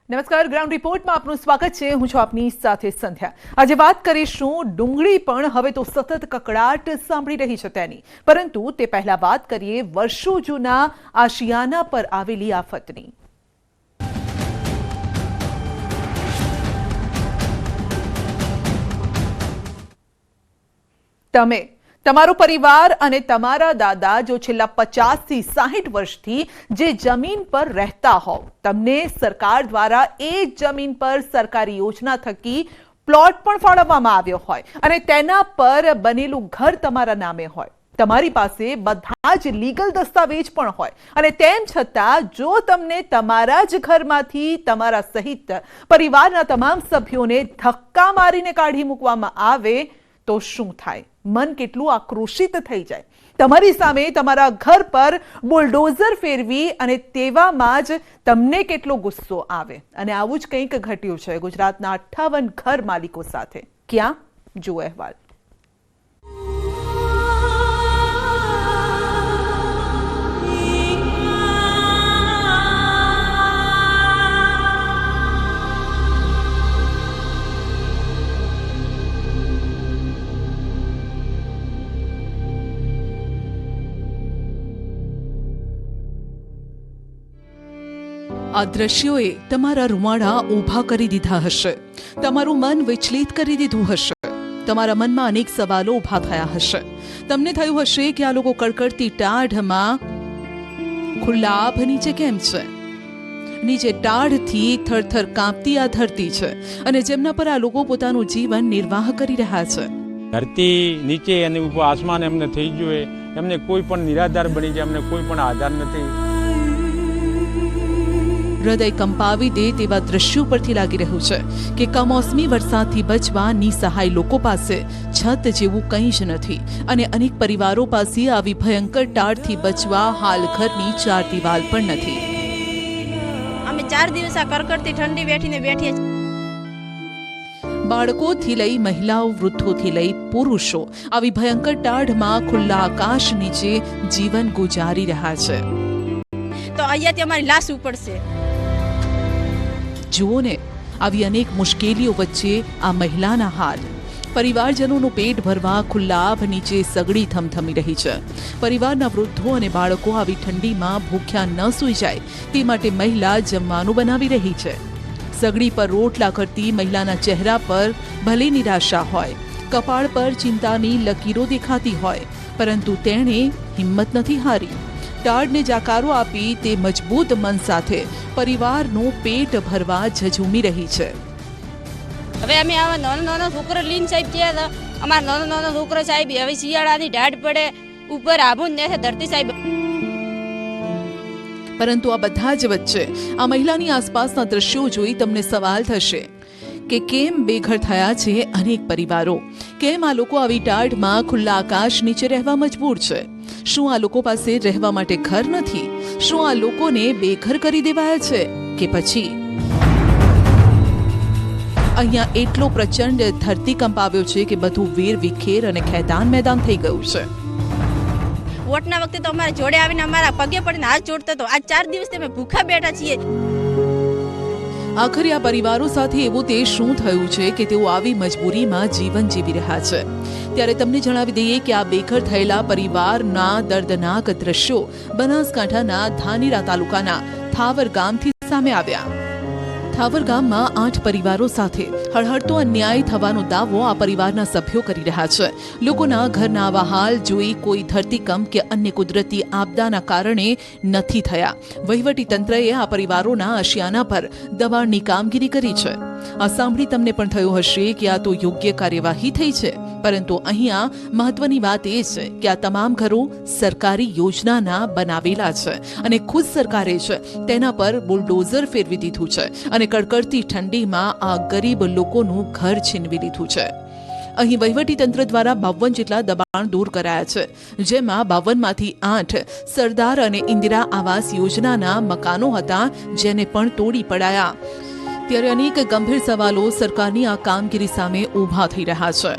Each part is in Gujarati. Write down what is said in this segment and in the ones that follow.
નમસ્કાર, ગ્રાઉન્ડ રિપોર્ટમાં આપનું સ્વાગત છે. હું છું આપની સાથે સંધ્યા. આજે વાત કરીશું ડુંગળી પણ હવે તો સતત કકડાટ સાંભળી રહી છે તેની, પરંતુ તે પહેલા વાત કરીએ વર્ષો જૂના આશિયાના પર આવેલી આફતની. તમારો પરિવાર અને તમારા દાદા જો છેલ્લા 50 થી 60 વર્ષથી જે જમીન પર રહેતા હોવ, તમને સરકાર દ્વારા એ જમીન પર સરકારી યોજના થકી પ્લોટ પણ ફાળવવામાં આવ્યો હોય અને તેના પર બનેલું ઘર તમારા નામે હોય, તમારી પાસે બધા જ લીગલ દસ્તાવેજ પણ હોય, અને તેમ છતાં જો તમને તમારા જ ઘરમાંથી તમારા સહિત પરિવારના તમામ સભ્યોને ધક્કા મારીને કાઢી મૂકવામાં આવે તો શું થાય? મન કેટલું આક્રોશિત થઈ જાય. તમારી સામે તમારા ઘર પર બુલડોઝર ફેરવી અને તેવામાં જ તમને કેટલો ગુસ્સો આવે. અને આવું જ કંઈક ઘટ્યું છે ગુજરાતના 58 ઘર માલિકો સાથે. ક્યાં? જુઓ અહેવાલ. આ દ્રશ્યોએ તમારા રૂવાડા ઊભા કરી દીધા હશે, તમારું મન વિચલિત કરી દીધું હશે, તમારા મનમાં અનેક સવાલો ઊભા થયા હશે. તમને થયું હશે કે આ લોકો કડકડતી ટાઢમાં ખુલ્લા આભ નીચે કેમ છે? નીચે ટાઢથી થરથર કાંપતી આ ધરતી છે અને જેમના પર આ લોકો પોતાનું જીવન નિર્વાહ કરી રહ્યા છે. ધરતી નીચે અને ઉપર આસમાન એમને થઈ ગયું, એમને કોઈ પણ નિરાધાર બની જાય, એમને કોઈ પણ આધાર નથી. હૃદય કંપાવી દે તેવા દ્રશ્યો પરથી લાગી રહ્યું છે કે કમોસમી વરસાદથી બચવા નિસહાય લોકો પાસે છત જેવું કંઈ જ નથી અને અનેક પરિવારો પાસે આવી ભયંકર ટાળથી બચવા હાલ ઘરની 4 દિવાલ પણ નથી. અમે 4 દિવસ આ કરકડતી ઠંડી બેઠીએ. બાળકોથી લઈ મહિલાઓ, વૃદ્ધોથી લઈ પુરુષો આવી ભયંકર ટાઢમાં ખુલ્લા આકાશ નીચે જીવન ગુજારી રહ્યા છે. તો અહીંયાથી અમારી લાશ ઉપડશે. જુઓ ને, આવી અનેક મુશ્કેલીઓ વચ્ચે આ મહિલાના હાલ. પરિવારજનોનું પેટ ભરવા ખુલ્લા આભ નીચે સગડી થમથમી રહી છે. પરિવારના વૃદ્ધો અને બાળકો આવી ઠંડીમાં ભૂખ્યા ન સૂઈ જાય તે માટે મહિલા જમવાનું બનાવી રહી છે. સગડી પર રોટલા કરતી મહિલાના ચહેરા પર ભલે નિરાશા હોય, કપાળ પર ચિંતાની લકીરો દેખાતી હોય, પરંતુ તેણે હિંમત નથી હારી. ટાળને જાકારો આપી તે મજબૂત મન સાથે પરિવારનું પેટ ભરવા ઝઝૂમી રહી છે. હવે અમે આવા નાનો છોકરો લઈને સાહેબ ગયા હતા. અમારા નાનો છોકરો સાહેબ હવે શિયાળાની ઢાઢ પડે ઉપર આબુ ને ધરતી સાહેબ. પરંતુ આ બધા જ વચ્ચે આ મહિલાની આસપાસના દ્રશ્યો જોઈ તમને સવાલ થશે કે કેમ બેઘર થયા છે અનેક પરિવારો? કેમ આ લોકો આવી ટાઢમાં ખુલ્લા આકાશ નીચે રહેવા મજબૂર છે? શું આ લોકો પાસે રહેવા માટે ઘર નથી? શું આ લોકોને બેઘર કરી દેવાયા છે કે પછી અહીંયા એટલો પ્રચંડ ધરતીકંપ આવ્યો છે કે બધું વેર વિખેર અને ખેદાન મેદાન થઈ ગયું છે. વોટના વખતે તો અમારા જોડે આવીને અમારા પગે પડીને હાથ જોડતો હતો. આ 4 દિવસથી અમે ભૂખા બેઠા છીએ. આખરે આ પરિવારો સાથે એવું તે શું થયું છે કે તેઓ આવી મજબૂરીમાં જીવન જીવી રહ્યા છે? ત્યારે તમને જણાવી દઈએ કે આ બેઘર થયેલા પરિવારના દર્દનાક દ્રશ્યો બનાસકાંઠાના ધાનેરા તાલુકાના થાવર ગામથી સામે આવ્યા. થાવર ગામમાં 8 પરિવારો સાથે હળહળતો અન્યાય થવાનો દાવો આ પરિવારના સભ્યો કરી રહ્યા છે. લોકોના ઘરના આવા હાલ જોઈ કોઈ ધરતીકંપ કે અન્ય કુદરતી આપદાના કારણે નથી થયા. વહીવટી તંત્રએ આ પરિવારોના આશિયાના પર દબાણની કામગીરી કરી છે. આ સાંભળી તમને પણ થયું હશે કે આ તો યોગ્ય કાર્યવાહી થઈ છે, પરંતુ અહીંયા મહત્વની વાત એ છે કે આ તમામ ઘરો સરકારી યોજનાના બનાવેલા છે અને ખુદ સરકારે જ તેના પર બુલડોઝર ફેરવી દીધું છે અને કડકડતી ઠંડીમાં આ ગરીબ લોકોનું ઘર છીનવી લીધું છે. અહીં વહીવટીતંત્ર દ્વારા 52 જેટલા દબાણ દૂર કરાયા છે, જેમાં 52માંથી 8 સરદાર અને ઇન્દિરા આવાસ યોજનાના મકાનો હતા, જેને પણ તોડી પડાયા. ત્યારે અનેક ગંભીર સવાલો સરકારની આ કામગીરી સામે ઊભા થઈ રહ્યા છે.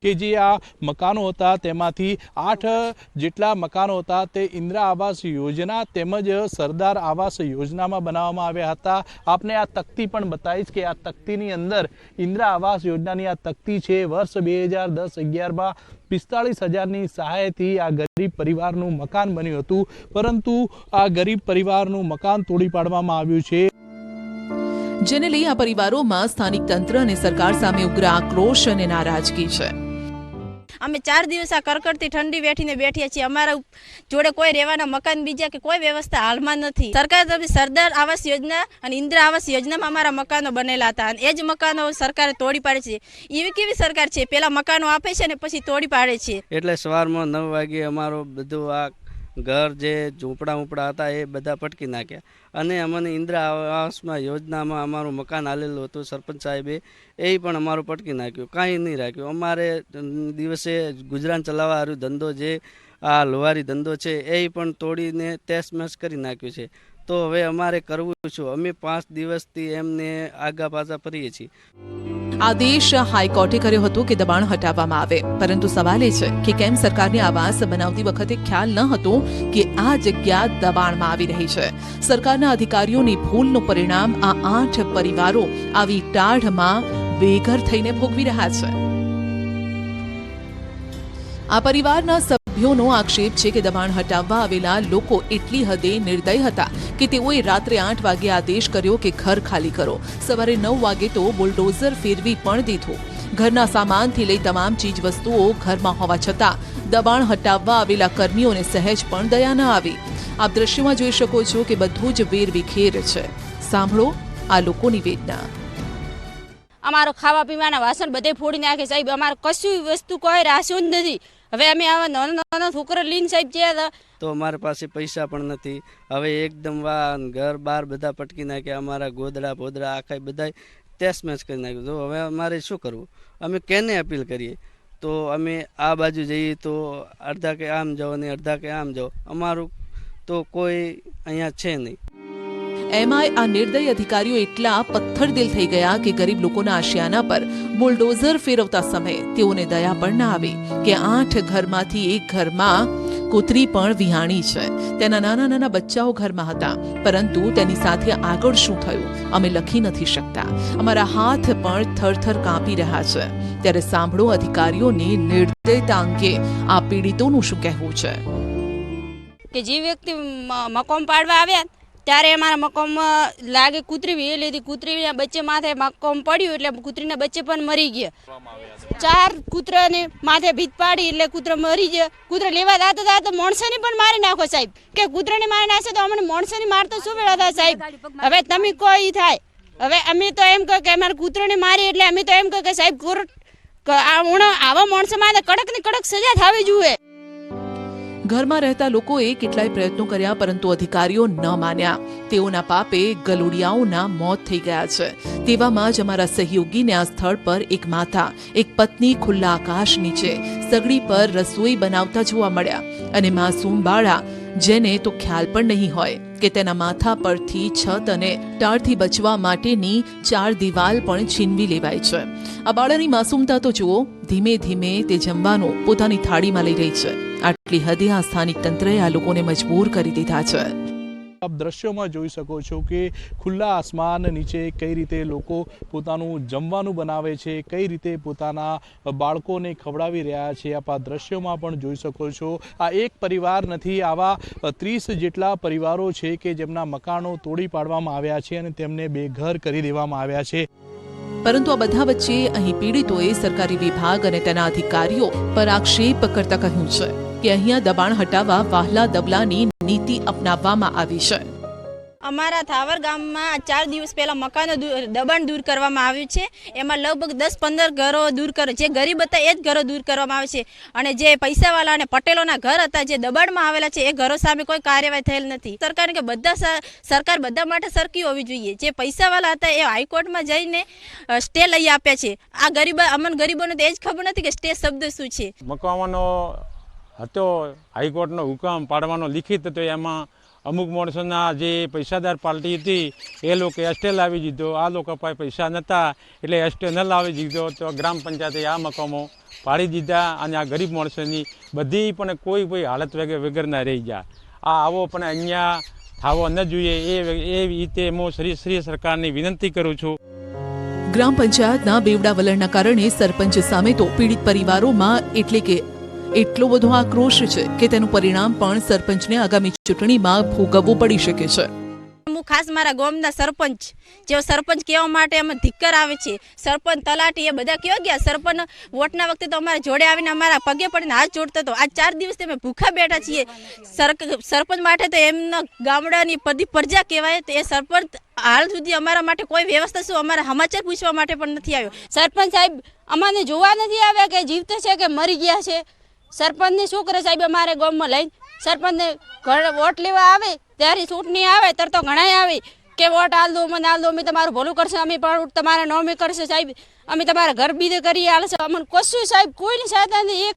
કે જે આ મકાનો હતા તેમાંથી 8 જેટલા મકાનો હતા તે ઇન્દિરા આવાસ યોજના તેમજ સરદાર આવાસ યોજનામાં બનાવવામાં આવ્યા હતા। આપને આ તકતી પણ બતાવીશ કે આ તકતીની અંદર ઇન્દિરા આવાસ યોજનાની આ તકતી છે। વર્ષ 2010-11માં 45,000ની સહાયથી આ ગરીબ પરિવારનું મકાન બન્યું હતું, પરંતુ આ ગરીબ પરિવારનું મકાન તોડી પાડવામાં આવ્યું છે, જેને લઈ આ પરિવારોમાં સ્થાનિક તંત્ર અને સરકાર સામે ઉગ્ર આક્રોશ અને નારાજગી છે। અમે 4 દિવસ આ કરકડતી ઠંડી વેઠીને બેઠીએ છીએ। અમારા જોડે કોઈ રહેવાના મકાન બીજા કે કોઈ વ્યવસ્થા હાલમાં નથી। સરકાર તરફથી સરદાર આવાસ યોજના અને ઇન્દિરા આવાસ યોજનામાં અમારા મકાનો બનેલા હતા અને એ જ મકાનો સરકારે તોડી પાડે છે। એવી કેવી સરકાર છે, પેલા મકાનો આપે છે ને પછી તોડી પાડે છે। એટલે સવારમાં 9 વાગે અમારો બધું આ ઘર જે ઝૂંપડા હતા એ બધા પટકી નાખ્યા અને અમને ઇન્દિરા આવાસમાં યોજનામાં અમારું મકાન આલેલું હતું, સરપંચ સાહેબે એ પણ અમારું પટકી નાખ્યું, કાંઈ નહીં રાખ્યું। અમારે દિવસે ગુજરાન ચલાવવા હારું ધંધો જે આ લોહારી ધંધો છે એ પણ તોડીને તેસમેસ કરી નાખ્યું છે। તો હવે અમારે કરવું શું? અમે 5 દિવસથી એમને આગા પાછા ફરીએ છીએ। આદેશ હાઈકોર્ટે કર્યો હતો કે દબાણ હટાવવામાં આવે, પરંતુ સવાલ એ છે કે કેમ સરકારને આવાસ બનાવતી વખતે ખ્યાલ ન હતો કે આ જગ્યા દબાણમાં આવી રહી છે। સરકારના અધિકારીઓની ભૂલનું પરિણામ આ 8 પરિવારો આવી ટાઢમાં બેઘર થઈને ભોગવી રહ્યા છે। આ પરિવારના સભ્યોનો આક્ષેપ છે કે દબાણ હટાવવા આવેલા લોકો એટલી હદે નિર્દય હતા કે તેઓએ રાત્રે 8 વાગે આદેશ કર્યો કે ઘર ખાલી કરો। સવારે 9 વાગે તો બુલડોઝર ફેરવી પણ દીધું। ઘરના સામાનથી લઈ તમામ ચીજ વસ્તુઓ ઘરમાં હોવા છતાં દબાણ હટાવવા આવેલા કર્મીઓને સહેજ પણ દયા ન આવી। આપ દ્રશ્યમાં જોઈ શકો છો કે બધું જ વેરવિખેર છે। સાંભળો આ લોકોની વેદના। અમારો ખાવા પીવાના વાસણ બધે ફોડી નાખે સાહેબ। અમારે કશું વસ્તુ કોઈ રાખ્યું જ નથી। હવે અમે આવા નાના છોકરા લઈને સાહેબ ગયા તો અમારી પાસે પૈસા પણ નથી। હવે એકદમ ઘર બાર બધા પટકી નાખ્યા, અમારા ગોદડા ભોદડા આખા બધા તેસમેસ કરી નાખ્યું। તો હવે અમારે શું કરવું? અમે કેને અપીલ કરીએ? તો અમે આ બાજુ જઈએ તો અડધા કે આમ જાઓ ને અડધા કે આમ જાઓ, અમારું તો કોઈ અહીંયા છે નહીં। એમાંય આ નિર્દય અધિકારીઓ એટલા પથ્થરદિલ થઈ ગયા કે ગરીબ લોકોના આશિયાના પર બુલડોઝર ફેરવતા સમયે તેઓને દયા પણ ના આવી કે 8 ઘરમાંથી એક ઘરમાં કૂતરી પણ વિહાણી છે। તેના નાના નાના બચ્ચાઓ ઘરમાં હતા, પરંતુ તેની સાથે આગળ શું થયું અમે લખી નથી શકતા। અમારા હાથ પણ થરથર કાંપી રહ્યા છે। ત્યારે સાંભળો અધિકારીઓની નિર્દયતા અંગે આ પીડિતોનું શું કહેવું છે। કે જે વ્યક્તિ મકાન પાડવા આવ્યા ત્યારે અમારા મકાનમાં લાગે કૂતરી વી લીધી। કૂતરીના બચ્ચે માથે મકાન પડ્યું એટલે કૂતરીના બચ્ચે પણ મરી ગયા। 4 કૂતરાને માથે ભીત પાડી એટલે કૂતરા મરી ગયા। કૂતરા લેવા દાતા તો માણસોને પણ મારી નાખો સાહેબ, કે કૂતરાને મારી નાખશે તો અમને માણસોને મારતો શું વેળા થાય સાહેબ? હવે તમે કોઈ થાય, હવે અમે તો એમ કહો કે અમારે કૂતરાને મારી એટલે અમે તો એમ કહો કે સાહેબ આવા માણસો માટે કડક ને કડક સજા થવી જોઈએ। ઘરમાં રહેતા લોકોએ કેટલાય પ્રયત્નો કર્યા, પરંતુ અધિકારીઓ ન માન્યા। તેઓના પાપે ગલુડિયાઓના મોત થઈ ગયા છે। તેવામાં જ અમારા સહયોગીને આ સ્થળ પર એક માતા, એક પત્ની ખુલ્લા આકાશ નીચે સગડી પર રસોઈ બનાવતા જોવા મળ્યા, અને માસૂમ બાળા જેને તો ખ્યાલ પણ નહીં હોય કે તેના માથા પરથી છત અને ટાળથી બચવા માટેની 4 દિવાલ પણ છીનવી લેવાય છે। આ બાળાની માસૂમતા તો જુઓ, ધીમે ધીમે તે જમવાનું પોતાની થાળીમાં લઈ રહી છે। આટલી હદે આ સ્થાનિક તંત્રએ આ લોકોને મજબૂર કરી દીધા છે। આપ દ્રશ્યોમાં જોઈ શકો છો કે ખુલ્લા આસમાન નીચે કઈ રીતે લોકો પોતાનું જમવાનું બનાવે છે, કઈ રીતે પોતાના બાળકોને ખવડાવી રહ્યા છે। આપ આ દ્રશ્યોમાં પણ જોઈ શકો છો। આ એક પરિવાર નથી, આવા 30 જેટલા પરિવારો છે કે જેમના મકાનો તોડી પાડવામાં આવ્યા છે અને તેમને બેઘર કરી દેવામાં આવ્યા છે। પરંતુ આ બધા વચ્ચે અહીં પીડિતોએ સરકારી વિભાગ અને તેના અધિકારીઓ પર આક્ષેપ કરતા કહ્યું છે કે અહીંયા દબાણ હટાવવા વહાલા દબલાની નીતિ અપનાવવામાં આવી છે। અમારા થાવર ગામમાં 4 દિવસ પહેલા મકાનો દબાણ દૂર કરવામાં આવ્યું છે। એમાં લગભગ 10-15 ઘરો દૂર કરે, જે ગરીબ હતા એ જ ઘરો દૂર કરવામાં આવે છે, અને જે પૈસાવાળા અને પટેલોના ઘર હતા જે દબાણમાં આવેલા છે એ ઘરો સામે કોઈ કાર્યવાહી થયેલ નથી। સરકાર કે સરકાર બધા માટે સરખી હોવી જોઈએ। જે પૈસાવાળા હતા એ હાઈકોર્ટમાં જઈને સ્ટે લઈ આપ્યા છે। આ અમને ગરીબોને તો એ જ ખબર નથી કે સ્ટે શબ્દ શું છે। મકાવાનો હતો હાઈકોર્ટનો હુકમ પાડવાનો લિખિત હતો, એમાં અમુક માણસોના જે પૈસાદાર પાર્ટી હતી એ લોકો એસ્ટે લાવી દીધો, આ લોકો પાસે પૈસા નહોતા એટલે એસ્ટે ન લાવી દીધો તો ગ્રામ પંચાયતે આ મકામો પાડી દીધા અને આ ગરીબ માણસોની બધી પણ કોઈ હાલત વગરના રહી ગયા. આ આવો પણ અહીંયા થવો ન જોઈએ એ રીતે હું શ્રી સરકારની વિનંતી કરું છું. ગ્રામ પંચાયતના બેવડા વલણના કારણે સરપંચ સામે તો પીડિત પરિવારોમાં એટલે કે એટલો બધો આક્રોશ છે કે તેનું પરિણામ પણ સરપંચને આગામી ચૂંટણીમાં ભોગવવું પડી શકે છે. હું ખાસ મારા ગામના સરપંચ જેવો સરપંચ કહેવા માટે અમે ધિક્કાર આવે છે. સરપંચ તલાટી એ બધા કેવા ગયા? સરપંચ વોટના વખતે તો અમારા જોડે આવીને અમારા પગે પડીને હાથ જોડતો હતો. આજ 4 દિવસથી અમે ભૂખા બેઠા છીએ. સરપંચ માટે તો એમના ગામડાની બધી પ્રજા કહેવાય તો એ સરપંચ હાલ સુધી અમારા માટે કોઈ વ્યવસ્થા શું અમારા સમાચાર પૂછવા માટે પણ નથી આવ્યો. સરપંચ સાહેબ અમાને જોવા નથી આવ્યા કે જીવતા છે કે મરી ગયા છે. સરપંચને શું કરે સાહેબ? અમારે ગામમાં લઈને સરપંચને વોટ લેવા આવે ત્યારે ચૂંટણી આવે ત્યારે તો ઘણા આવે કે વોટ હાલ દો, મને હાલ દો, અમે તમારું ભલું કરશે, અમે પણ તમારા નોમે કરશે સાહેબ, અમે તમારા ઘર બીજે કરી હાલશે. અમને કશું સાહેબ કોઈની સહાયતા નહીં.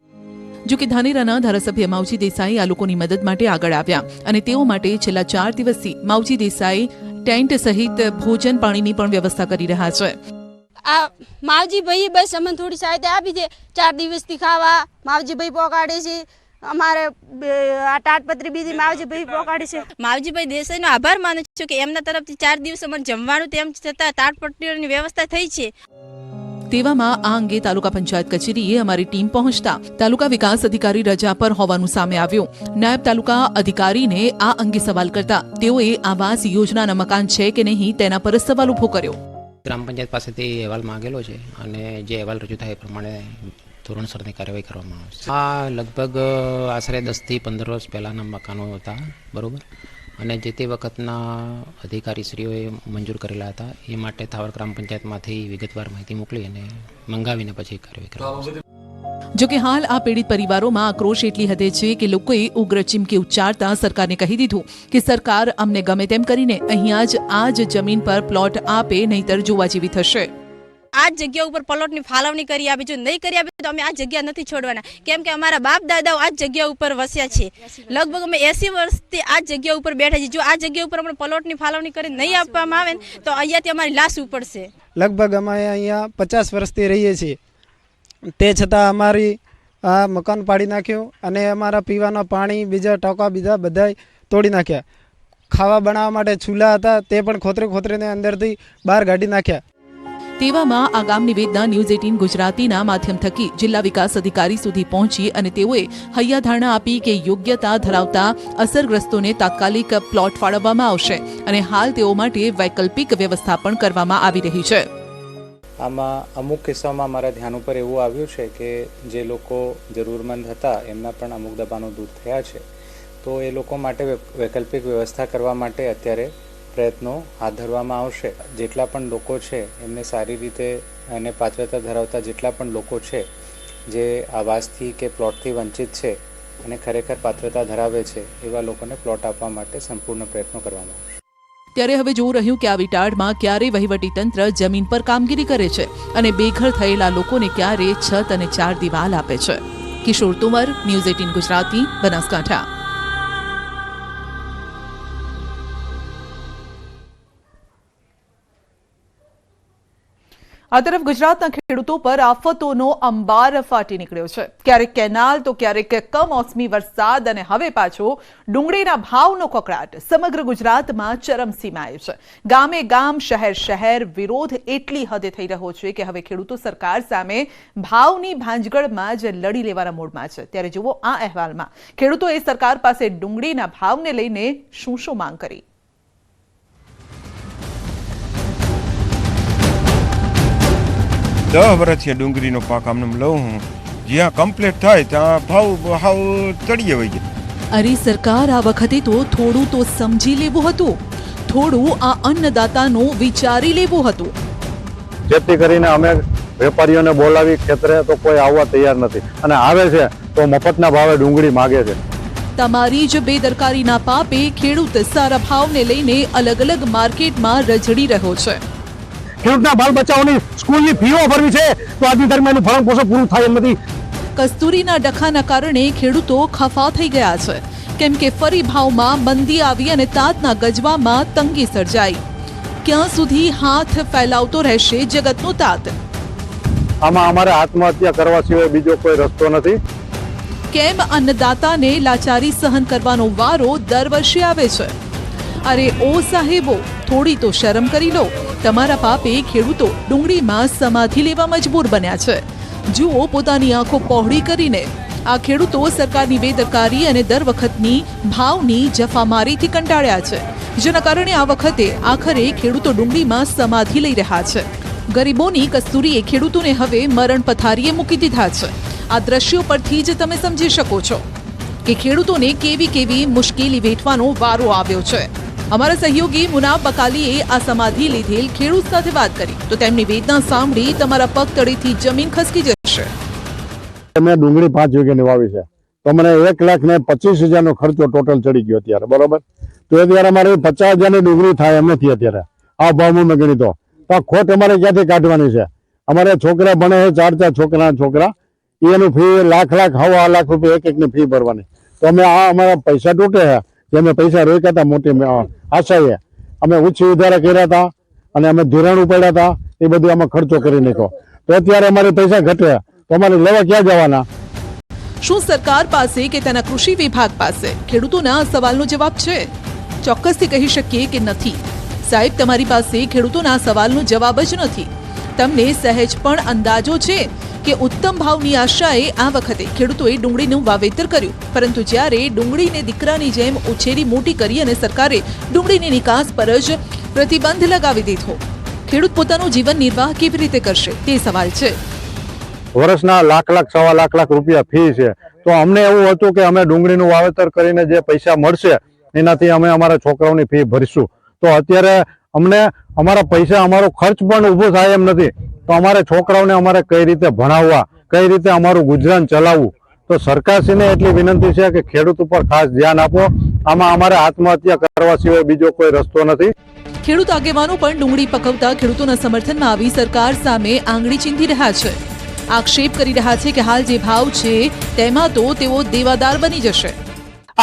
જો કે ધાનેરાના ધારાસભ્ય માવજી દેસાઈ આ લોકોની મદદ માટે આગળ આવ્યા અને તેઓ માટે છેલ્લા 4 દિવસથી માવજી દેસાઈ ટેન્ટ સહિત ભોજન પાણીની પણ વ્યવસ્થા કરી રહ્યા છે. આ માવજીભાઈ બસ અમને થોડી સહાયતા આપી છે. 4 દિવસથી ખાવા માવજીભાઈ પહોંચાડે છે. અમારે આ તાટપત્રી બીજી માવજીભાઈ પહોંચાડે છે. માવજીભાઈ દેસાઈનો આભાર માનું છું કે એમના તરફથી 4 દિવસ અમારે જમવાનું તેમ છતાં તાટપત્રીની વ્યવસ્થા થઈ છે. તેવામાં આ અંગે તાલુકા પંચાયત કચેરીએ અમારી ટીમ પહોંચતા તાલુકા વિકાસ અધિકારી રજા પર હોવાનું સામે આવ્યું. નાયબ તાલુકા અધિકારીને આ અંગે સવાલ કરતા તેઓએ આવાસ યોજનાના મકાન છે કે નહીં તેના પર સવાલ ઉભો કર્યો. ગ્રામ પંચાયત પાસેથી અહેવાલ માંગેલો છે અને જે અહેવાલ રજૂ થાય એ પ્રમાણે ધોરણસરની કાર્યવાહી કરવામાં આવશે. આ લગભગ આશરે 10 થી 15 વર્ષ પહેલાંના મકાનો હતા, બરાબર, અને જે તે વખતના અધિકારીશ્રીઓએ મંજૂર કરેલા હતા. એ માટે થાવર ગ્રામ પંચાયતમાંથી વિગતવાર માહિતી મોકલી અને મંગાવીને પછી કાર્યવાહી કરવામાં આવશે. જોકે હાલ આ પીડિત પરિવારોમાં આક્રોશ એટલી હદે છે કે લોકોએ ઉગ્ર ચીમકી ઉચ્ચારતા સરકારને કહી દીધું કે સરકાર અમને ગમે તેમ કરીને અહીંયા જ આ જ જમીન પર પ્લોટ આપે, નહીતર જોવા જેવી થશે. આ જગ્યા ઉપર પ્લોટની ફાળવણી કરી આપી. જો નહીં કરી આપી તો અમે આ જગ્યા નથી છોડવાના, કેમ કે અમારા બાપ દાદાઓ આ જગ્યા ઉપર વસ્યા છે. લગભગ અમે 80 વર્ષથી આ જગ્યા ઉપર બેઠા છીએ. જો આ જગ્યા ઉપર અમને પ્લોટની ફાળવણી કરી નહીં આપવામાં આવે ને તો અહીંયાથી અમારી લાશ ઉપડશે. લગભગ અમે અહીંયા 50 વર્ષથી રહીએ છીએ, તે છતાં અમારી આ મકાન પાડી નાખ્યું અને અમારા પીવાના પાણી, બીજા ટોકા બીજા બધા તોડી નાખ્યા. ખાવા બનાવવા માટે ચૂલા હતા તે પણ ખોતરીને અંદરથી બહાર કાઢી નાખ્યા. તેવામાં આ ગામ નિવેદના ન્યૂઝ 18 ગુજરાતીના માધ્યમ થકી જિલ્લા વિકાસ અધિકારી સુધી પહોંચી અને તેઓએ હૈયાધારણા આપી કે યોગ્યતા ધરાવતા અસરગ્રસ્તોને તાત્કાલિક પ્લોટ ફાળવવામાં આવશે અને હાલ તેઓ માટે વૈકલ્પિક વ્યવસ્થા પણ કરવામાં આવી રહી છે. આમાં અમુક કિસ્સાઓમાં મારા ધ્યાન ઉપર એવું આવ્યું છે કે જે લોકો જરૂરમંદ હતા એમના પણ અમુક દબાણો દૂર થયા છે. તો એ લોકો માટે વૈકલ્પિક વ્યવસ્થા કરવા માટે અત્યારે પ્રયત્નો હાથ ધરવામાં આવશે. જેટલા પણ લોકો છે એમને સારી રીતે અને પાત્રતા ધરાવતા જેટલા પણ લોકો છે જે આવાસથી કે પ્લોટથી વંચિત છે અને ખરેખર પાત્રતા ધરાવે છે એવા લોકોને પ્લોટ આપવા માટે સંપૂર્ણ પ્રયત્નો કરવામાં આવશે. ત્યારે હવે જોવું રહ્યું કે આ વિટાળમાં ક્યારે વહીવટીતંત્ર જમીન પર કામગીરી કરે છે અને બેઘર થયેલા લોકોને ક્યારે છત અને 4 દિવાલ આપે છે. કિશોર તોમર, ન્યૂઝ 18 ગુજરાતી, બનાસકાંઠા. આ તરફ ગુજરાતના ખેડૂતો પર આફતોનો અંબાર ફાટી નીકળ્યો છે. ક્યારેક કેનાલ તો ક્યારેક કમોસમી વરસાદ અને હવે પાછો ડુંગળીના ભાવનો કકળાટ સમગ્ર ગુજરાતમાં ચરમસીમાએ છે. ગામે ગામ, શહેર શહેર વિરોધ એટલી હદે થઈ રહ્યો છે કે હવે ખેડૂતો સરકાર સામે ભાવની ભાંજગળમાં જ લડી લેવાના મૂડમાં છે. ત્યારે જુઓ આ અહેવાલમાં ખેડૂતોએ સરકાર પાસે ડુંગળીના ભાવને લઈને શું માંગ કરી. 10 વર્ષથી ડુંગળીનો પાક આમને લઉં હું, જ્યાં કમ્પ્લીટ થાય ત્યાં ભાવ તળિયે વહી જાય. અરે સરકાર, આ વખતે તો થોડું તો સમજી લેવું હતું, થોડું આ અન્નદાતાનું વિચારી લેવું હતું. જેથી કરીને અમે વેપારીઓને બોલાવી ખેતરે તો કોઈ આવવા તૈયાર નથી અને આવે છે તો મફતના ભાવે ડુંગળી માગે છે. તમારી જ બેદરકારીના પાપે ખેડૂત સારા ભાવને લઈને અલગ અલગ માર્કેટમાં રઝળી રહ્યો છે. ખેડૂતના બાલ બચ્ચાઓની સ્કૂલની ફીઓ ભરવી છે તો આજની તારીખમાં એનું ભરણ પોષણ પૂરું થાય એમ નથી. કસ્તુરીના ડખાના કારણે ખેડૂતો ખફા થઈ ગયા છે. કેમ કે ફરી ભાવમાં મંદી આવી અને તાતના ગજવામાં તંગી સર્જાઈ. ક્યાં સુધી હાથ ફેલાવતો રહેશે જગતનો તાત? આમાં અમારે આત્મહત્યા કરવા સિવાય બીજો કોઈ રસ્તો નથી. કેમ અન્નદાતાને લાચારી સહન કરવાનો વારો દર વર્ષે આવે છે? અરે ઓ સાહેબો, થોડી તો શરમ કરી લો. તમારા પાપે ખેડૂતો ડુંગળીમાં સમાધિ લેવા મજબૂર બન્યા છે. જુઓ પોતાની આંખો પહોળી કરીને. આ ખેડૂતો સરકારની બેદરકારી અને દર વખતની ભાવની જફામારીથી કંટાળ્યા છે, જેના કારણે આ વખતે આખરે ખેડૂતો ડુંગળીમાં સમાધિ લઈ રહ્યા છે. ગરીબોની કસ્તુરીએ ખેડૂતોને હવે મરણ પથારીએ મૂકી દીધા છે. આ દ્રશ્યો પરથી જ તમે સમજી શકો છો કે ખેડૂતોને કેવી કેવી મુશ્કેલી વેઠવાનો વારો આવ્યો છે. અમારા સહયોગી મુનાફ બકાલીએ આ સમાધિ લીધેલ ખેડૂત સાથે વાત કરી તો તેમની વેદના સાંભળી તમારા પગ તળેથી જમીન ખસકી જશે. મેં ડુંગળી 5 વીઘાની વાવી છે તો મને 1,25,000 ખર્ચો ટોટલ ચડી ગયો અત્યારે, બરોબર. તો અત્યારે અમારે 50,000ની ડુંગળી થાય એમ નથી અત્યારે આ ભાવમાં મેં ગણી તો ખોટ અમારે ક્યાંથી કાઢવાની છે? અમારે છોકરા ભણે છે, 4 છોકરા, એનું ફી લાખ ₹1.5 લાખ એક-એકની ફી ભરવાની. તો અમે આ અમારા પૈસા તૂટે છે, જે અમે પૈસા રોક્યા હતા મોટી આશાએ, અમે ઉચ્ચ ઉધારા કર્યા હતા અને અમે ધિરાણ ઉપાડ્યા હતા, એ બધું આમાં ખર્ચો કરી નાખ્યો. તો અત્યારે અમારે પૈસા ઘટે તો અમારે લેવા ક્યાં જવાના? શું સરકાર પાસે કે તેના કૃષિ વિભાગ પાસે ખેડૂતોના સવાલનો જવાબ છે? ચોક્કસથી કહી શકીએ કે નથી. સાહેબ, તમારી પાસે ખેડૂતોના સવાલનો જવાબ જ નથી. તમને સહેજ પણ અંદાજો છે કે ઉત્તમ ભાવની આશાએ આ વખતે ખેડૂતોએ ડુંગળીનું વાવેતર કર્યું, પરંતુ જ્યારે ડુંગળીને દીકરાની જેમ ઉછેરી મોટી કરી અને સરકારે ડુંગળીની નિકાસ પર જ પ્રતિબંધ લગાવી દીધો, ખેડૂત પોતાનું જીવન નિર્વાહ કેવી રીતે કરશે તે સવાલ છે. વર્ષના લાખ ₹1.5 લાખ રૂપિયા ફી છે. તો અમને એવું હતું કે અમે ડુંગળીનું વાવેતર કરીને જે પૈસા મળશે એનાથી અમે અમારા છોકરાઓની ફી ભરીશું. તો અત્યારે અમને અમારા પૈસા, અમારો ખર્ચ પણ ઊભો થાય એમ નથી. તો અમારે છોકરાઓને અમારે કઈ રીતે ભણાવવા, કઈ રીતે અમારું ગુજરાન ચલાવવું? તો સરકારશ્રીને એટલી વિનંતી છે કે ખેડૂત ઉપર ખાસ ધ્યાન આપો. આમાં અમારે આત્મહત્યા કરવા સિવાય બીજો કોઈ રસ્તો નથી. ખેડૂત આગેવાનો પણ ડુંગળી પકવતા ખેડૂતોના સમર્થનમાં આવી સરકાર સામે આંગળી ચીંધી રહ્યા છે. આક્ષેપ કરી રહ્યા છે કે હાલ જે ભાવ છે તેમાં તો તેઓ દેવાદાર બની જશે.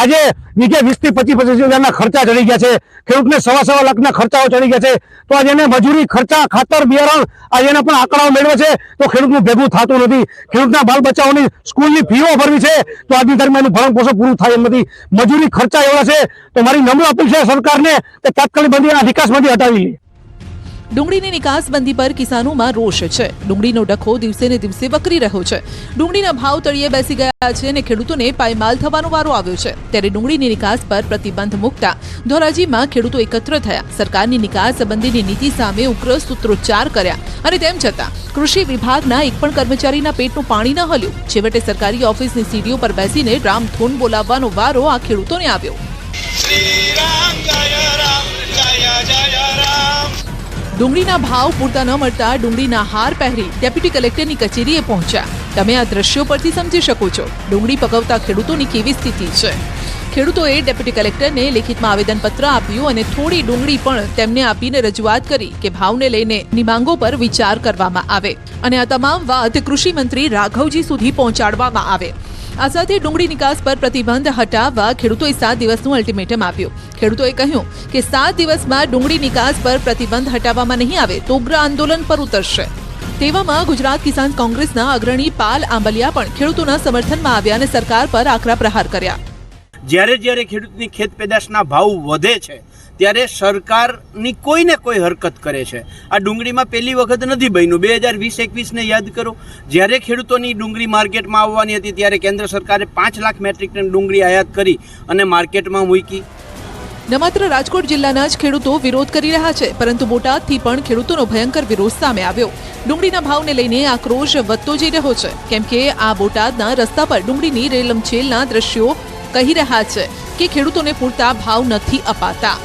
આજે વીઘે 20,000 થી 25,000 ખર્ચા ચડી ગયા છે. ખેડૂતને 1.25 લાખના ખર્ચાઓ ચડી ગયા છે. તો આજે એને મજૂરી, ખર્ચા, ખાતર, બિયારણ આજે એના પણ આંકડાઓ મેળવે છે તો ખેડૂતનું ભેગું થતું નથી. ખેડૂતના બાળ બચ્ચાઓની સ્કૂલની ફીઓ ભરવી છે તો આજની તારીખમાં એનું ભરણ પોષણ પૂરું થાય એમ નથી. મજૂરી ખર્ચા એવા છે. તો મારી નમ્ર અપીલ છે સરકારને કે તાત્કાલિક બંધી નિકાસમાંથી હટાવી લે. ડુંગળીની નિકાસબંધી પર કિસાનોમાં રોષ છે. ડુંગળીનો ડખો દિવસે ને દિવસે વકરી રહ્યો છે. ડુંગળીના ભાવ તળિયે બેસી ગયા છે અને ખેડૂતોને પાયમાલ થવાનો વારો આવ્યો છે. ત્યારે ડુંગળીની નિકાસ પર પ્રતિબંધ મૂકતા ધોરાજીમાં ખેડૂતો એકત્ર થયા. સરકારની નિકાસબંધીની નીતિ સામે ઉગ્ર સૂત્રોચ્ચાર કર્યા અને તેમ છતાં કૃષિ વિભાગના એક પણ કર્મચારીના પેટનું પાણી ન હલ્યું. છેવટે સરકારી ઓફિસની સીડીઓ પર બેસીને રામધૂન બોલાવવાનો વારો આ ખેડૂતોને આવ્યો. ડુંગળીના ભાવ પૂરતા ન મળતા ડુંગળીના હાર પહેરી ડેપ્યુટી કલેક્ટરની કચેરીએ પહોંચ્યા. તમે આ દ્રશ્યો પરથી સમજી શકો છો ડુંગળી પકવતા ખેડૂતોની કેવી સ્થિતિ છે. ખેડૂતોએ ડેપ્યુટી કલેક્ટરને લેખિતમાં આવેદનપત્ર આપ્યું અને થોડી ડુંગળી પણ તેમને આપીને રજૂઆત કરી કે ભાવને લઈને માંગો પર વિચાર કરવામાં આવે અને આ તમામ વાત કૃષિ મંત્રી રાઘવજી સુધી પહોંચાડવામાં આવે. આ સાથે ડુંગળી નિકાસ પર પ્રતિબંધ હટાવવા ખેડૂતોએ 7 દિવસનું અલ્ટિમેટમ આપ્યું. ખેડૂતોએ કહ્યું કે 7 દિવસમાં ડુંગળી નિકાસ પર પ્રતિબંધ હટાવવામાં નહીં આવે તો ઉગ્ર આંદોલન પર ઉતરશે. તેવામાં ગુજરાત કિસાન કોંગ્રેસના અગ્રણી પાલ આંબલિયા પણ ખેડૂતોના સમર્થનમાં આવ્યા અને સરકાર પર આકરા પ્રહાર કર્યા. જ્યારે ખેડૂતની ખેત પેદાશના ભાવ વધે છે ત્યારે સરકારની કોઈને કોઈ હરકત કરે છે. આ ડુંગળીમાં પહેલી વખત નથી બન્યું. 2020-21ને યાદ કરો, જ્યારે ખેડૂતોની ડુંગળી માર્કેટમાં આવવાની હતી ત્યારે કેન્દ્ર સરકારે 5 લાખ મેટ્રિક ટન ડુંગળી આયાત કરી અને માર્કેટમાં મૂકી. ન માત્ર રાજકોટ જિલ્લાના જ ખેડૂતો વિરોધ કરી રહ્યા છે, પરંતુ બોટાદથી પણ ખેડૂતોનો ભયંકર વિરોધ સામે આવ્યો. ડુંગળીના ભાવને લઈને આક્રોશ વધતો જઈ રહ્યો છે, કેમ કે આ બોટાદના રસ્તા પર ડુંગળીની રેલમછેલના દ્રશ્યો કહી રહ્યા છે કે ખેડૂતોને પૂરતા ભાવ નથી અપાતા.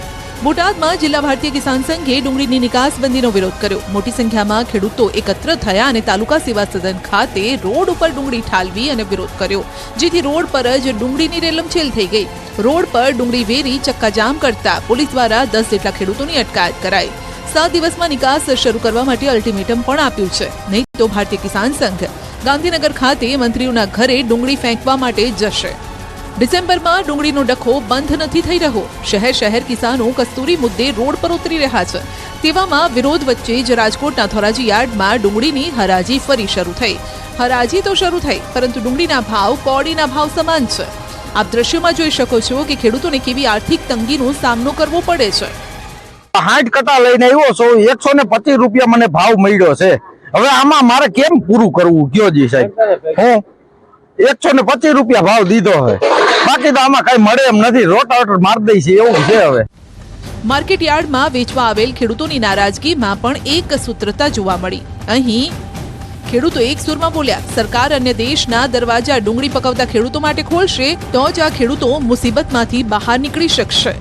બોટાદમાં જિલ્લા ભારતીય કિસાન સંઘે ડુંગળીની નિકાસબંધીનો વિરોધ કર્યો. મોટી સંખ્યામાં ખેડૂતો એકત્ર થયા અને તાલુકા સેવા સદન ખાતે રોડ ઉપર ડુંગળી ઠાલવી અને વિરોધ કર્યો, જેથી રોડ પર જ ડુંગળીની રેલમછેલ થઈ ગઈ. રોડ પર ડુંગળી વેરી ચક્કાજામ કરતા પોલીસ દ્વારા 10 જેટલા ખેડૂતોની અટકાયત કરાઈ. 7 દિવસમાં નિકાસ શરૂ કરવા માટે અલ્ટિમેટમ પણ આપ્યું છે, નહીં તો ભારતીય કિસાન સંઘ ગાંધીનગર ખાતે મંત્રીઓના ઘરે ડુંગળી ફેંકવા માટે જશે. ડિસેમ્બરમાં ડુંગળીનો ડખો બંધ નથી થઈ રહ્યો. શહેર શહેર કિસાનો કસ્તુરી મુદ્દે રોડ પર ઉતરી રહ્યા છે. તેવામાં વિરોધ વચ્ચે જ રાજકોટના ધોરાજી યાર્ડમાં ડુંગળીની હરાજી ફરી શરૂ થઈ. હરાજી તો શરૂ થઈ, પરંતુ ડુંગળીના ભાવ કોડીના ભાવ સમાન છે. આપ દ્રશ્યોમાં જોઈ શકો છો કે ખેડૂતોને કેવી આર્થિક તંગીનો સામનો કરવો પડે છે. 60 કટા લઈને આવ્યો છું, 125 રૂપિયા મને ભાવ મળ્યો છે. હવે આમાં મારે કેમ પૂરું કરવું કયો જી સાહેબ? હું 125 રૂપિયા ભાવ દીધો છે, બાકી તો આમાં કઈ મળે એમ નથી. રોટાવેટર મારી દઈ છે એવું છે. હવે માર્કેટ યાર્ડમાં વેચવા આવેલ ખેડૂતોની નારાજગીમાં પણ એક સૂત્રતા જોવા મળી. અહીં ખેડૂતો એક સુરમાં બોલ્યા, સરકાર અન્ય દેશના દરવાજા ડુંગળી પકવતા ખેડૂતો માટે ખોલશે તો જ આ ખેડૂતો મુસીબતમાંથી બહાર નીકળી શકશે.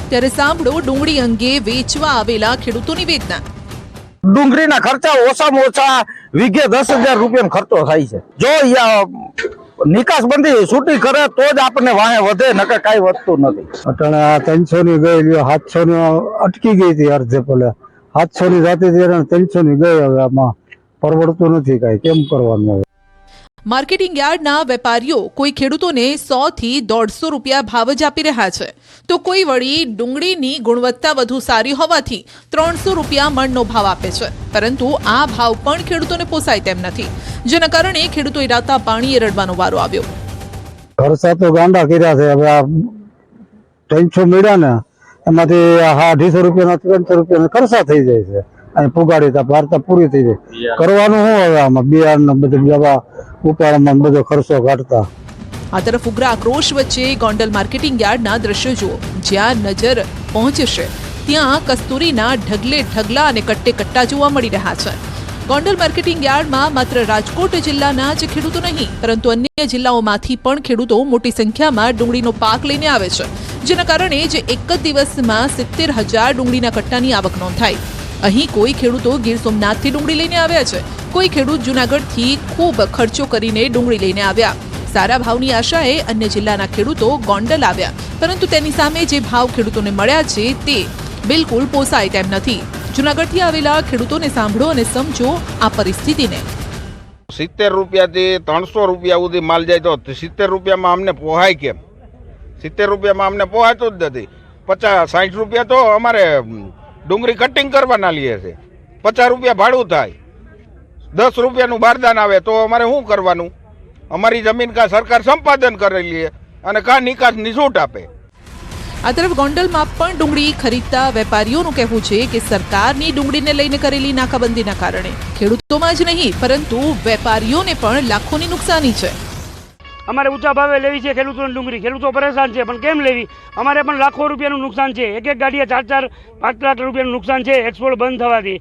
ત્યારે સાંભળો ડુંગળી અંગે વેચવા આવેલા ખેડૂતોની વેદના. ડુંગળીના ખર્ચા ઓછામાં ઓછા વીઘે 10,000 રૂપિયાનો ખર્ચો થાય છે. જો નિકાસબંધી છૂટી કરે તો જ આપણને વાહે વધે, નકર કાંઈ વધતું નથી. અટાણે આ 300 ની ગઈ, 700 ની અટકી ગઈ હતી અર્ધે પેલા. 700 ની જાતી હતી 300 ની ગઈ. હવે આમાં પરવડતું નથી, કાંઈ કેમ કરવાનું? માર્કેટિંગ યાર્ડના વેપારીઓ કોઈ ખેડૂતોને 100 થી 150 રૂપિયા ભાવ જ આપી રહ્યા છે, તો કોઈ વળી ડુંગળીની ગુણવત્તા વધુ સારી હોવાથી 300 રૂપિયા મણનો ભાવ આપે છે. પરંતુ આ ભાવ પણ ખેડૂતોને પોસાય તેમ નથી, જેના કારણે ખેડૂતોએ રાતા પાણીએ રડવાનો વારો આવ્યો. ખર્ચા તો ગાંડા કર્યા છે. હવે આ 300 મળ્યા ને એમાંથી 250 રૂપિયાના 300 રૂપિયાના ખર્ચા થઈ જાય છે. અહીં પુગાડી તા વાર્તા પૂરી થઈ જાય. કરવાનું શું હવે આમાં? બિયારણ બધું દવા ઉપાડવામાં બધો ખર્ચો કાઢતા. આ તરફ ઉગ્ર આક્રોશ વચ્ચે ગોંડલ માર્કેટિંગ યાર્ડના દ્રશ્યો જુઓ. જ્યાં નજર પહોંચશે ત્યાં કસ્તુરીના ઢગલે ઢગલા અને કટ્ટે કટ્ટા જોવા મળી રહ્યા છે. ગોંડલ માર્કેટિંગ યાર્ડમાં માત્ર રાજકોટ જિલ્લાના જ ખેડૂતો નહીં, પરંતુ અન્ય જિલ્લાઓમાંથી પણ ખેડૂતો મોટી સંખ્યામાં ડુંગળીનો પાક લઈને આવે છે, જેના કારણે જ એક જ દિવસમાં 70,000 ડુંગળીના કટ્ટાની આવક નોંધાઈ. અહીં કોઈ ખેડૂતો ગીર સોમનાથથી ડુંગળી લઈને આવ્યા છે, કોઈ ખેડૂત જૂનાગઢથી ખૂબ ખર્ચો કરીને ડુંગળી લઈને આવ્યા. સારા ભાવની આશાએ અન્ય જિલ્લાના ખેડૂતો ગોંડલ આવ્યા, પરંતુ તેની સામે જે ભાવ ખેડૂતોને મળ્યા છે તે બિલકુલ પોસાય તેમ નથી. જૂનાગઢથી આવેલા ખેડૂતોને સાંભળો અને સમજો આ પરિસ્થિતિને. 70 રૂપિયાથી 300 રૂપિયા સુધી માલ જાય તો 70 રૂપિયામાં અમને પોહાય કેમ? 70 રૂપિયામાં અમને પોહાતું જ નથી. 50-60 રૂપિયા તો અમારે ડુંગળી કટિંગ કરવાના લઈએ છે. 50 રૂપિયા ભાડું થાય, 10 રૂપિયાનું બારદાન આવે તો અમારે શું કરવાનું? અમારી જમીન કા સરકાર સંપાદન કરી લે અને કા નિકાસની છૂટ આપે. આ તરફ ગોંડલમાં પણ ડુંગળી ખરીદતા વેપારીઓનું કહેવું છે કે સરકારની ડુંગળીને લઈને કરેલી નાકાબંધીના કારણે ખેડૂતોમાં જ નહીં પરંતુ વેપારીઓને પણ લાખોની નુકસાની છે. અમારે ઊંચા ભાવે લેવી છે ખેડૂતોની ડુંગળી. ખેડૂતો પરેશાન છે, પણ કેમ લેવી? અમારે પણ લાખો રૂપિયાનું નુકસાન છે. એક ગાડીએ 4-5 લાખ રૂપિયાનું નુકસાન છે એક્સપોર્ટ બંધ થવાથી.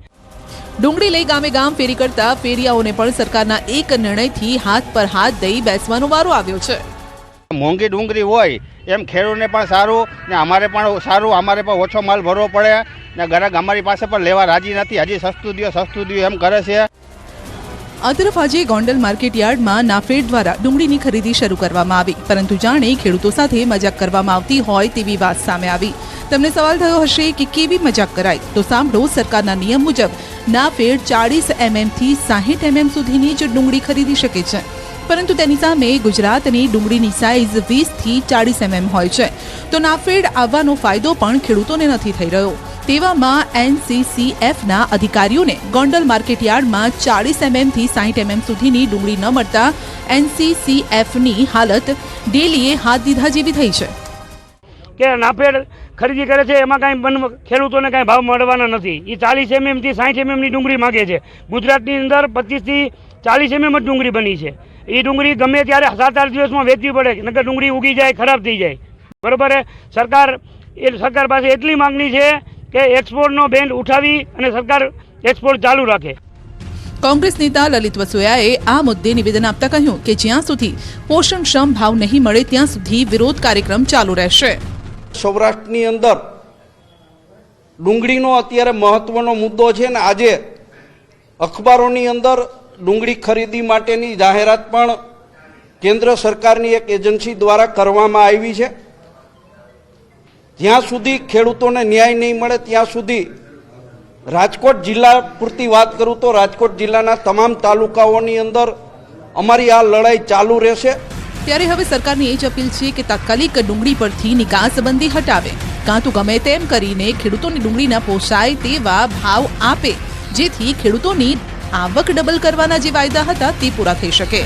ડુંગળી લઈ ગામે ગામ ફેરી કરતા ફેરિયાઓને પણ સરકારના એક નિર્ણયથી હાથ પર હાથ દઈ બેસવાનો વારો આવ્યો છે. મોંઘી ડુંગળી હોય એમ ખેડૂતને પણ સારું ને અમારે પણ સારું. અમારે પણ ઓછો માલ ભરવો પડે ને ગ્રાહક અમારી પાસે પણ લેવા રાજી નથી. હજી સસ્તું દો એમ કરે છે. આ તરફ આજે ગોંડલ માર્કેટ યાર્ડમાં નાફેડ દ્વારા ડુંગળીની ખરીદી શરૂ કરવામાં આવી, પરંતુ જાણે ખેડૂતો સાથે મજાક કરવામાં આવતી હોય તેવી વાત સામે આવી. તમને સવાલ થયો હશે કે કેવી મજાક કરાય? તો સાંભળો, સરકારના નિયમ મુજબ નાફેડ 40 mm થી 60 mm સુધીની જ ડુંગળી ખરીદી શકે છે, પરંતુ તેની સામે ગુજરાતની ડુંગળીની સાઇઝ 20 થી 40 mm હોય છે. તો નાફેડ આવવાનો ફાયદો પણ ખેડૂતોને નથી થઈ રહ્યો. તેવામાં NCCFના અધિકારીઓને ગોંડલ માર્કેટ યાર્ડમાં 40 mm થી 60 mm સુધીની ડુંગળી ન મળતા NCCFની હાલત ડેલીએ હાથ દીધા જેવી થઈ છે. કે નાફેડ ખરીદી કરે છે એમાં કાંઈ ખેડૂતોને કાંઈ ભાવ મળવાના નથી. એ 40 mm થી 60 mm ની ડુંગળી માગે છે. ગુજરાતની અંદર 25 થી 40 mm જ ડુંગળી બની છે. એ ડુંગળી ગમે ત્યારે 7-8 દિવસમાં વેચવી પડે, નકર ડુંગળી ઉગી જાય, ખરાબ થઈ જાય. બરોબર છે? સરકાર પાસે એટલી માંગણી છે કે એક્સપોર્ટનો બેન ઉઠાવી અને સરકાર એક્સપોર્ટ ચાલુ રાખે. કોંગ્રેસ નેતા લલિત વસોયાએ આ મુદ્દે નિવેદન આપતા કહ્યું કે જ્યાં સુધી પોષણક્ષમ ભાવ નહીં મળે ત્યાં સુધી વિરોધ કાર્યક્રમ ચાલુ રહેશે. સૌરાષ્ટ્રની અંદર ડુંગળીનો અત્યારે મહત્વનો મુદ્દો છે ને આજે અખબારોની અંદર ડુંગળી ખરીદી માટેની જાહેરાત પણ કેન્દ્ર સરકારની એક એજન્સી દ્વારા કરવામાં આવી છે. જ્યાં સુધી ખેડૂતોને ન્યાય નહીં મળે ત્યાં સુધી રાજકોટ જિલ્લા પૂરતી વાત કરું તો રાજકોટ જિલ્લાના તમામ તાલુકાઓની અંદર અમારી આ લડાઈ ચાલુ રહેશે. ત્યારે હવે સરકારની એ જ અપીલ છે કે તાત્કાલિક ડુંગળી પરથી નિકાસબંધી હટાવે, કાં તો ગમે તેમ કરીને ખેડૂતોની ડુંગળીના પોસાય તેવા ભાવ આપે, જેથી ખેડૂતોની આવક ડબલ કરવાના જે વાયદા હતા તે પૂરા થઈ શકે.